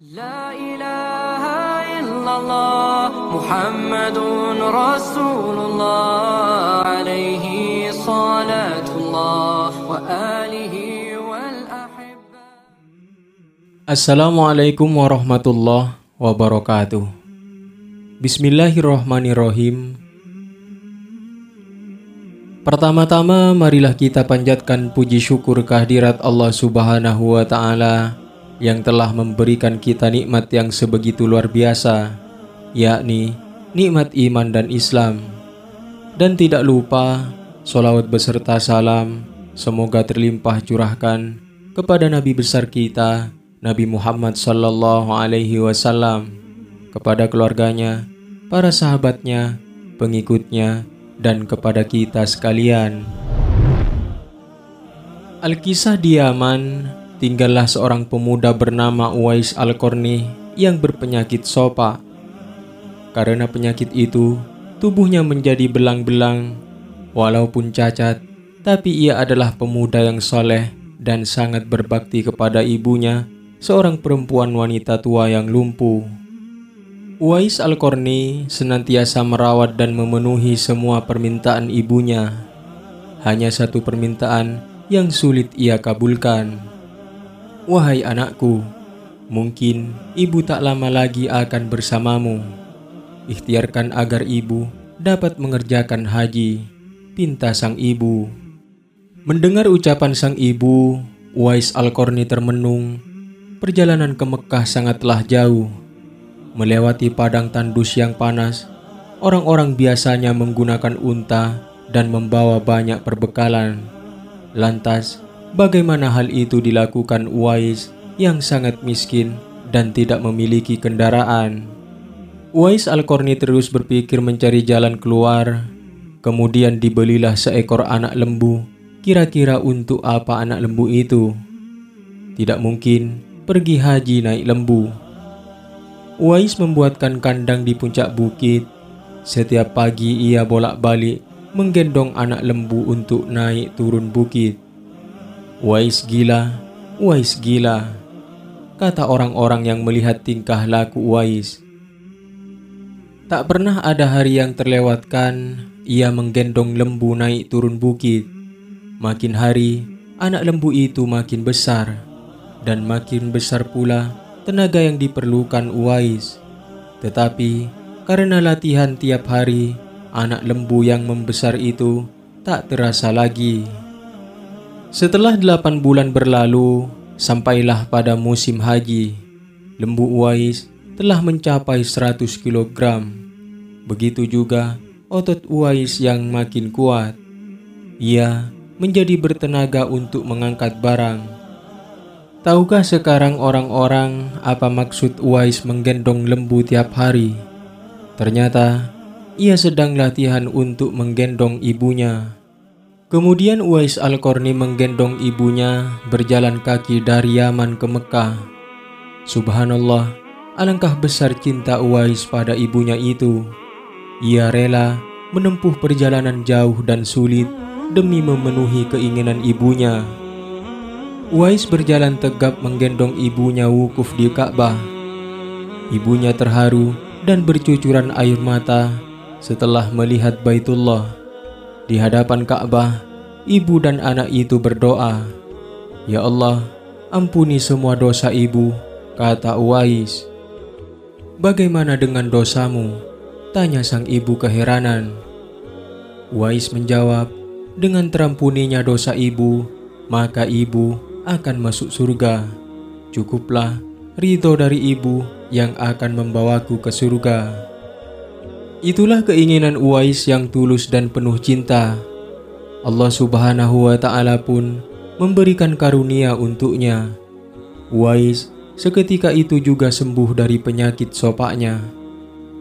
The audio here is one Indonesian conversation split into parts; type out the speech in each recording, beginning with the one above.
La ilaha illallah Muhammadun Rasulullah alaihi salatullah wa alihi wal ahibba. Assalamualaikum warahmatullahi wabarakatuh. Bismillahirrahmanirrahim. Pertama-tama marilah kita panjatkan puji syukur kehadirat Allah Subhanahu wa Ta'ala yang telah memberikan kita nikmat yang sebegitu luar biasa, yakni nikmat iman dan Islam. Dan tidak lupa, sholawat beserta salam semoga terlimpah curahkan kepada Nabi besar kita, Nabi Muhammad sallallahu alaihi wasallam, kepada keluarganya, para sahabatnya, pengikutnya, dan kepada kita sekalian. Alkisah di Yaman, tinggallah seorang pemuda bernama Uwais Al-Qarni yang berpenyakit sopa. Karena penyakit itu, tubuhnya menjadi belang-belang. Walaupun cacat, tapi ia adalah pemuda yang soleh dan sangat berbakti kepada ibunya, seorang perempuan wanita tua yang lumpuh. Uwais Al-Qarni senantiasa merawat dan memenuhi semua permintaan ibunya. Hanya satu permintaan yang sulit ia kabulkan. "Wahai anakku, mungkin ibu tak lama lagi akan bersamamu. Ikhtiarkan agar ibu dapat mengerjakan haji," pinta sang ibu. Mendengar ucapan sang ibu, Uwais Al-Qarni termenung. Perjalanan ke Mekah sangatlah jauh. Melewati padang tandus yang panas, orang-orang biasanya menggunakan unta dan membawa banyak perbekalan. Lantas, bagaimana hal itu dilakukan Uwais yang sangat miskin dan tidak memiliki kendaraan? Uwais Al-Qarni terus berpikir mencari jalan keluar. Kemudian dibelilah seekor anak lembu. Kira-kira untuk apa anak lembu itu? Tidak mungkin pergi haji naik lembu. Uwais membuatkan kandang di puncak bukit. Setiap pagi ia bolak-balik menggendong anak lembu untuk naik turun bukit. "Uwais gila, Uwais gila," kata orang-orang yang melihat tingkah laku Uwais. Tak pernah ada hari yang terlewatkan ia menggendong lembu naik turun bukit. Makin hari, anak lembu itu makin besar, dan makin besar pula tenaga yang diperlukan Uwais. Tetapi karena latihan tiap hari, anak lembu yang membesar itu tak terasa lagi. Setelah 8 bulan berlalu, sampailah pada musim haji. Lembu Uwais telah mencapai 100 kg. Begitu juga otot Uwais yang makin kuat. Ia menjadi bertenaga untuk mengangkat barang. Tahukah sekarang orang-orang apa maksud Uwais menggendong lembu tiap hari? Ternyata ia sedang latihan untuk menggendong ibunya. Kemudian Uwais Al-Qarni menggendong ibunya berjalan kaki dari Yaman ke Mekah. Subhanallah, alangkah besar cinta Uwais pada ibunya itu. Ia rela menempuh perjalanan jauh dan sulit demi memenuhi keinginan ibunya. Uwais berjalan tegap menggendong ibunya wukuf di Ka'bah. Ibunya terharu dan bercucuran air mata setelah melihat Baitullah. Di hadapan Ka'bah, ibu dan anak itu berdoa, "Ya Allah, ampuni semua dosa ibu," kata Uwais. "Bagaimana dengan dosamu?" tanya sang ibu keheranan. Uwais menjawab, "Dengan terampuninya dosa ibu, maka ibu akan masuk surga. Cukuplah ridho dari ibu yang akan membawaku ke surga." Itulah keinginan Uwais yang tulus dan penuh cinta. Allah Subhanahu wa Ta'ala pun memberikan karunia untuknya. Uwais seketika itu juga sembuh dari penyakit sopaknya.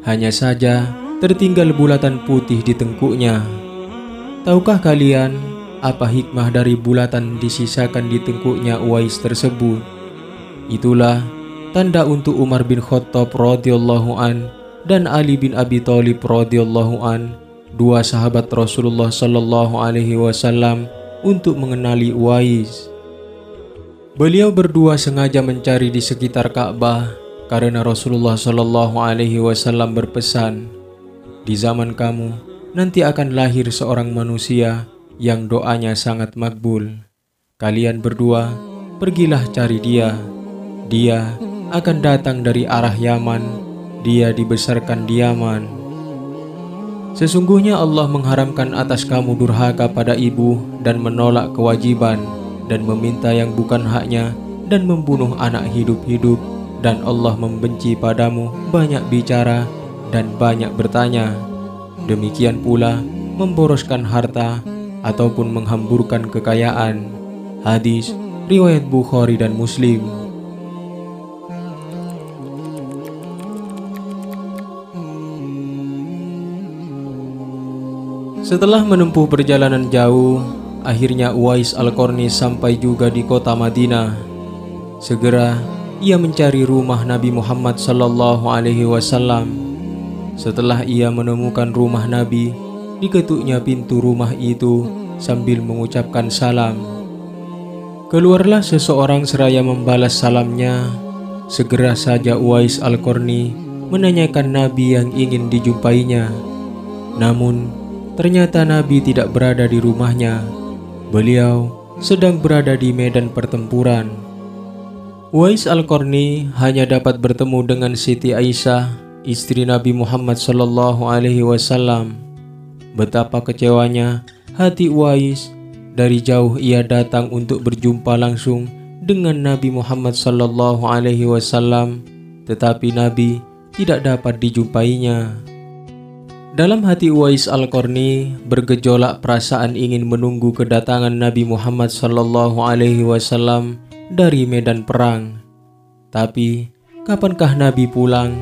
Hanya saja tertinggal bulatan putih di tengkuknya. Tahukah kalian apa hikmah dari bulatan disisakan di tengkuknya Uwais tersebut? Itulah tanda untuk Umar bin Khattab radhiyallahu an dan Ali bin Abi Thalib radhiyallahu an, dua sahabat Rasulullah sallallahu alaihi wasallam, untuk mengenali Uwais. Beliau berdua sengaja mencari di sekitar Ka'bah karena Rasulullah Shallallahu Alaihi Wasallam berpesan, di zaman kamu nanti akan lahir seorang manusia yang doanya sangat makbul. Kalian berdua pergilah cari dia. Dia akan datang dari arah Yaman. Dia dibesarkan di Yaman. Sesungguhnya Allah mengharamkan atas kamu durhaka pada ibu dan menolak kewajiban dan meminta yang bukan haknya dan membunuh anak hidup-hidup, dan Allah membenci padamu banyak bicara dan banyak bertanya. Demikian pula memboroskan harta ataupun menghamburkan kekayaan. Hadis riwayat Bukhari dan Muslim. Setelah menempuh perjalanan jauh, akhirnya Uwais Al-Qarni sampai juga di kota Madinah. Segera ia mencari rumah Nabi Muhammad Sallallahu Alaihi Wasallam. Setelah ia menemukan rumah Nabi, diketuknya pintu rumah itu sambil mengucapkan salam. Keluarlah seseorang seraya membalas salamnya. Segera saja Uwais Al-Qarni menanyakan Nabi yang ingin dijumpainya. Namun ternyata Nabi tidak berada di rumahnya. Beliau sedang berada di medan pertempuran. Uwais Al-Qarni hanya dapat bertemu dengan Siti Aisyah, istri Nabi Muhammad Sallallahu Alaihi Wasallam. Betapa kecewanya hati Uwais. Dari jauh ia datang untuk berjumpa langsung dengan Nabi Muhammad Sallallahu Alaihi Wasallam, tetapi Nabi tidak dapat dijumpainya. Dalam hati Uwais Al-Qarni bergejolak perasaan ingin menunggu kedatangan Nabi Muhammad Sallallahu Alaihi Wasallam dari medan perang. Tapi kapankah Nabi pulang?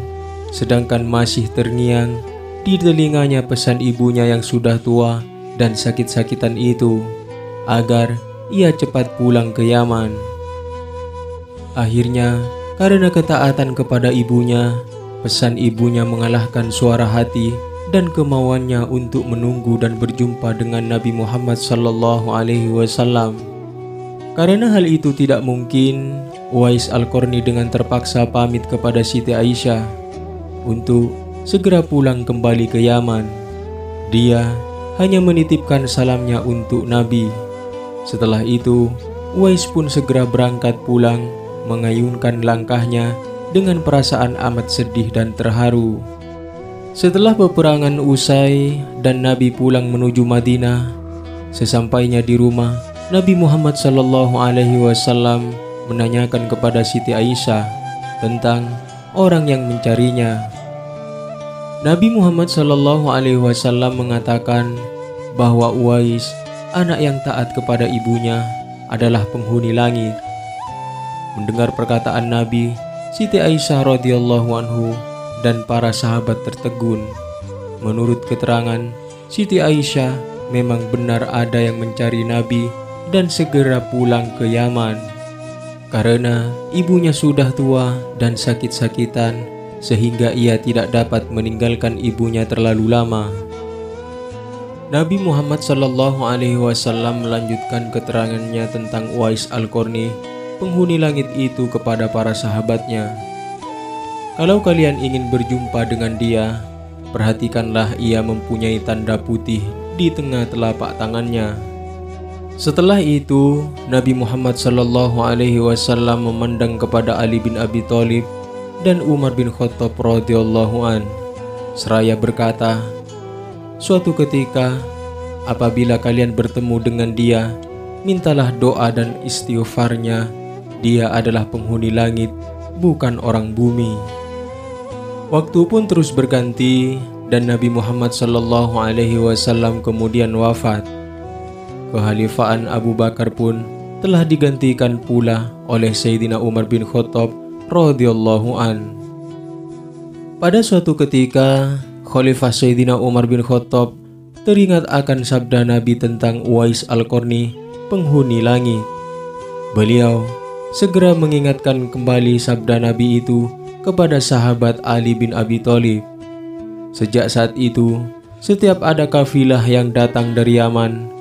Sedangkan masih terngiang di telinganya pesan ibunya yang sudah tua dan sakit-sakitan itu, agar ia cepat pulang ke Yaman. Akhirnya, karena ketaatan kepada ibunya, pesan ibunya mengalahkan suara hati dan kemauannya untuk menunggu dan berjumpa dengan Nabi Muhammad Sallallahu Alaihi Wasallam. Karena hal itu tidak mungkin, Uwais Al-Qarni dengan terpaksa pamit kepada Siti Aisyah untuk segera pulang kembali ke Yaman. Dia hanya menitipkan salamnya untuk Nabi. Setelah itu, Uwais pun segera berangkat pulang, mengayunkan langkahnya dengan perasaan amat sedih dan terharu. Setelah peperangan usai dan Nabi pulang menuju Madinah, sesampainya di rumah, Nabi Muhammad Sallallahu Alaihi Wasallam menanyakan kepada Siti Aisyah tentang orang yang mencarinya. Nabi Muhammad Sallallahu Alaihi Wasallam mengatakan bahwa Uwais, anak yang taat kepada ibunya, adalah penghuni langit. Mendengar perkataan Nabi, Siti Aisyah radhiyallahu anhu dan para sahabat tertegun. Menurut keterangan, Siti Aisyah memang benar ada yang mencari Nabi dan segera pulang ke Yaman. Karena ibunya sudah tua dan sakit-sakitan, sehingga ia tidak dapat meninggalkan ibunya terlalu lama. Nabi Muhammad Sallallahu Alaihi Wasallam melanjutkan keterangannya tentang Uwais Al-Qarni, penghuni langit itu, kepada para sahabatnya. Kalau kalian ingin berjumpa dengan dia, perhatikanlah ia mempunyai tanda putih di tengah telapak tangannya. Setelah itu, Nabi Muhammad Sallallahu Alaihi Wasallam memandang kepada Ali bin Abi Thalib dan Umar bin Khattab radhiyallahu an, seraya berkata, suatu ketika, apabila kalian bertemu dengan dia, mintalah doa dan istighfarnya. Dia adalah penghuni langit, bukan orang bumi. Waktu pun terus berganti dan Nabi Muhammad Sallallahu Alaihi Wasallam kemudian wafat. Kekhalifahan Abu Bakar pun telah digantikan pula oleh Sayyidina Umar bin Khattab radhiyallahu an. Pada suatu ketika, Khalifah Sayyidina Umar bin Khattab teringat akan sabda Nabi tentang Uwais Al-Qarni, penghuni langit. Beliau segera mengingatkan kembali sabda Nabi itu kepada sahabat Ali bin Abi Thalib. Sejak saat itu, setiap ada kafilah yang datang dari Yaman,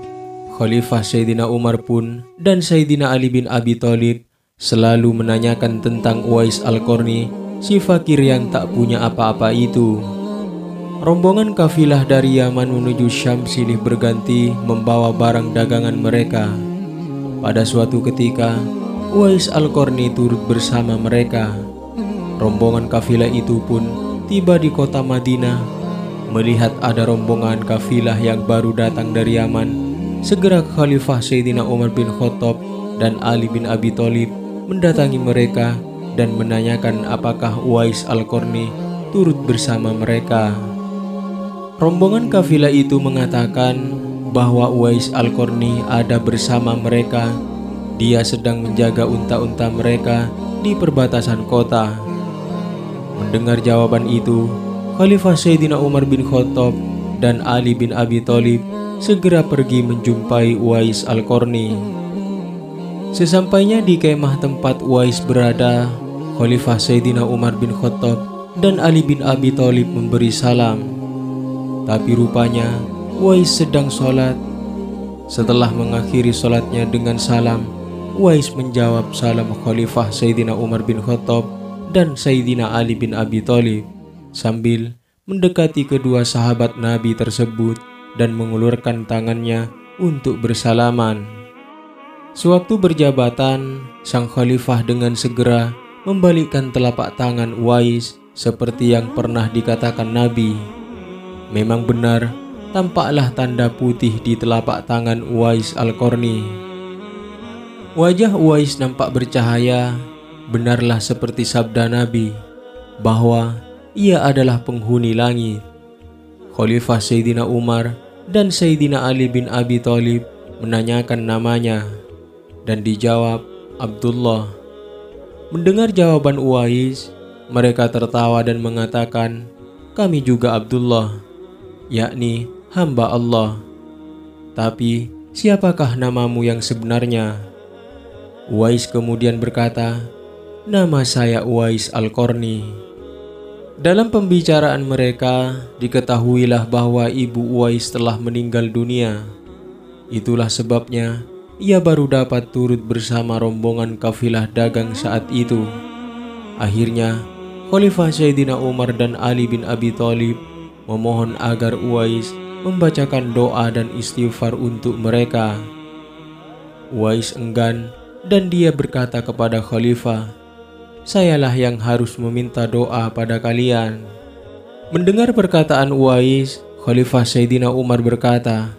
Khalifah Sayyidina Umar pun dan Sayyidina Ali bin Abi Thalib selalu menanyakan tentang Uwais Al-Qarni si fakir yang tak punya apa-apa itu. Rombongan kafilah dari Yaman menuju Syam silih berganti membawa barang dagangan mereka. Pada suatu ketika, Uwais Al-Qarni turut bersama mereka. Rombongan kafilah itu pun tiba di kota Madinah. Melihat ada rombongan kafilah yang baru datang dari Yaman, segera Khalifah Sayyidina Umar bin Khattab dan Ali bin Abi Thalib mendatangi mereka dan menanyakan apakah Uwais Al-Qarni turut bersama mereka. Rombongan kafilah itu mengatakan bahwa Uwais Al-Qarni ada bersama mereka. Dia sedang menjaga unta-unta mereka di perbatasan kota. Mendengar jawaban itu, Khalifah Sayyidina Umar bin Khattab dan Ali bin Abi Thalib segera pergi menjumpai Uwais Al-Qarni. Sesampainya di kemah tempat Uwais berada, Khalifah Sayyidina Umar bin Khattab dan Ali bin Abi Thalib memberi salam. Tapi rupanya Uwais sedang sholat. Setelah mengakhiri sholatnya dengan salam, Uwais menjawab salam Khalifah Sayyidina Umar bin Khattab dan Sayyidina Ali bin Abi Thalib sambil mendekati kedua sahabat Nabi tersebut dan mengulurkan tangannya untuk bersalaman. Sewaktu berjabatan, sang khalifah dengan segera membalikkan telapak tangan Uwais seperti yang pernah dikatakan Nabi. Memang benar, tampaklah tanda putih di telapak tangan Uwais Al-Qarni. Wajah Uwais nampak bercahaya, benarlah seperti sabda Nabi bahwa ia adalah penghuni langit. Khalifah Sayyidina Umar dan Sayyidina Ali bin Abi Thalib menanyakan namanya dan dijawab Abdullah. Mendengar jawaban Uwais, mereka tertawa dan mengatakan, "Kami juga Abdullah, yakni hamba Allah. Tapi siapakah namamu yang sebenarnya?" Uwais kemudian berkata, "Nama saya Uwais Al-Qarni." Dalam pembicaraan mereka, diketahuilah bahwa ibu Uwais telah meninggal dunia. Itulah sebabnya ia baru dapat turut bersama rombongan kafilah dagang saat itu. Akhirnya, Khalifah Sayyidina Umar dan Ali bin Abi Thalib memohon agar Uwais membacakan doa dan istighfar untuk mereka. Uwais enggan dan dia berkata kepada Khalifah, "Sayalah yang harus meminta doa pada kalian." Mendengar perkataan Uwais, Khalifah Sayyidina Umar berkata,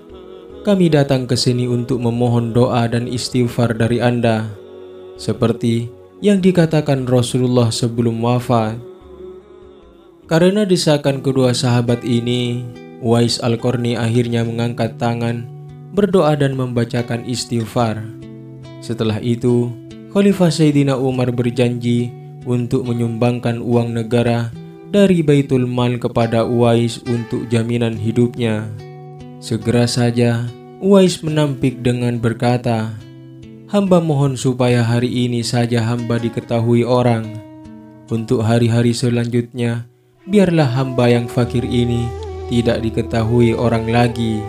"Kami datang ke sini untuk memohon doa dan istighfar dari Anda, seperti yang dikatakan Rasulullah sebelum wafat." Karena desakan kedua sahabat ini, Uwais Al-Qarni akhirnya mengangkat tangan, berdoa dan membacakan istighfar. Setelah itu, Khalifah Sayyidina Umar berjanji untuk menyumbangkan uang negara dari Baitul Mal kepada Uwais untuk jaminan hidupnya. Segera saja Uwais menampik dengan berkata, "Hamba mohon supaya hari ini saja hamba diketahui orang. Untuk hari-hari selanjutnya, biarlah hamba yang fakir ini tidak diketahui orang lagi."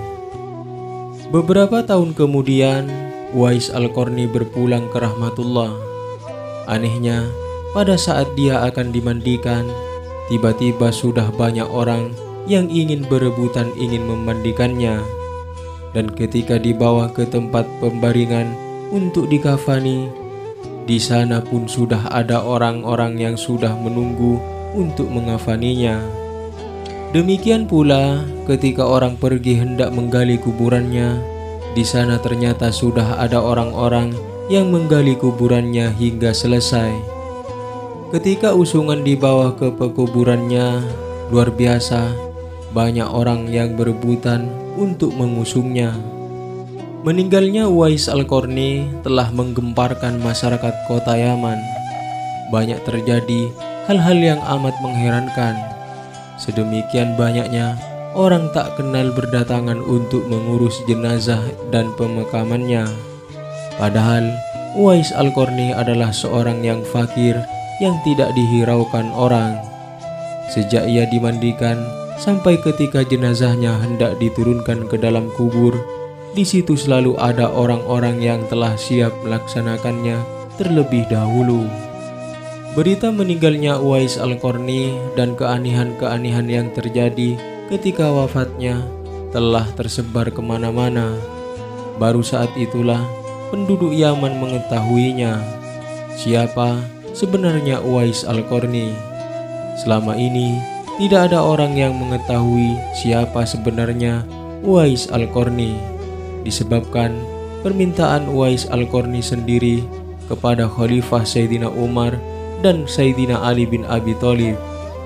Beberapa tahun kemudian, Uwais Al-Qarni berpulang ke rahmatullah. Anehnya, pada saat dia akan dimandikan, tiba-tiba sudah banyak orang yang ingin berebutan ingin memandikannya. Dan ketika dibawa ke tempat pembaringan untuk dikafani, di sana pun sudah ada orang-orang yang sudah menunggu untuk mengafaninya. Demikian pula ketika orang pergi hendak menggali kuburannya, di sana ternyata sudah ada orang-orang yang menggali kuburannya hingga selesai. Ketika usungan dibawa ke pekuburannya, luar biasa banyak orang yang berebutan untuk mengusungnya. Meninggalnya Uwais Al-Qarni telah menggemparkan masyarakat kota Yaman. Banyak terjadi hal-hal yang amat mengherankan. Sedemikian banyaknya orang tak kenal berdatangan untuk mengurus jenazah dan pemakamannya. Padahal Uwais Al-Qarni adalah seorang yang fakir yang tidak dihiraukan orang. Sejak ia dimandikan sampai ketika jenazahnya hendak diturunkan ke dalam kubur, di situ selalu ada orang-orang yang telah siap melaksanakannya terlebih dahulu. Berita meninggalnya Uwais Al-Qarni dan keanehan-keanehan yang terjadi ketika wafatnya telah tersebar kemana-mana. Baru saat itulah penduduk Yaman mengetahuinya siapa sebenarnya Uwais Al-Qarni. Selama ini tidak ada orang yang mengetahui siapa sebenarnya Uwais Al-Qarni, disebabkan permintaan Uwais Al-Qarni sendiri kepada Khalifah Sayyidina Umar dan Sayyidina Ali bin Abi Thalib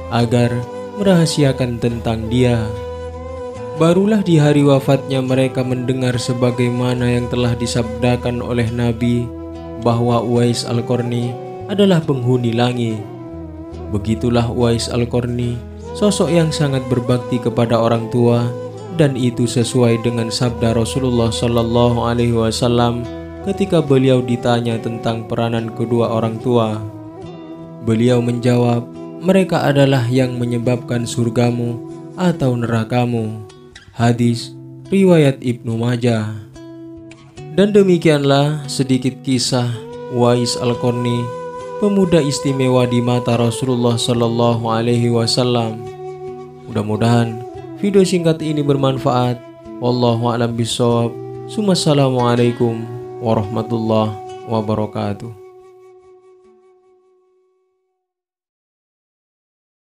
agar merahasiakan tentang dia. Barulah di hari wafatnya mereka mendengar sebagaimana yang telah disabdakan oleh Nabi bahwa Uwais Al-Qarni adalah penghuni langit. Begitulah Uwais Al-Qarni, sosok yang sangat berbakti kepada orang tua, dan itu sesuai dengan sabda Rasulullah Shallallahu Alaihi Wasallam ketika beliau ditanya tentang peranan kedua orang tua. Beliau menjawab, mereka adalah yang menyebabkan surgamu atau nerakamu. Hadis riwayat Ibnu Majah. Dan demikianlah sedikit kisah Uwais Al-Qarni, pemuda istimewa di mata Rasulullah Shallallahu Alaihi Wasallam. Mudah-mudahan video singkat ini bermanfaat. Wallahu a'lam bishawab. Assalamualaikum warahmatullahi wabarakatuh.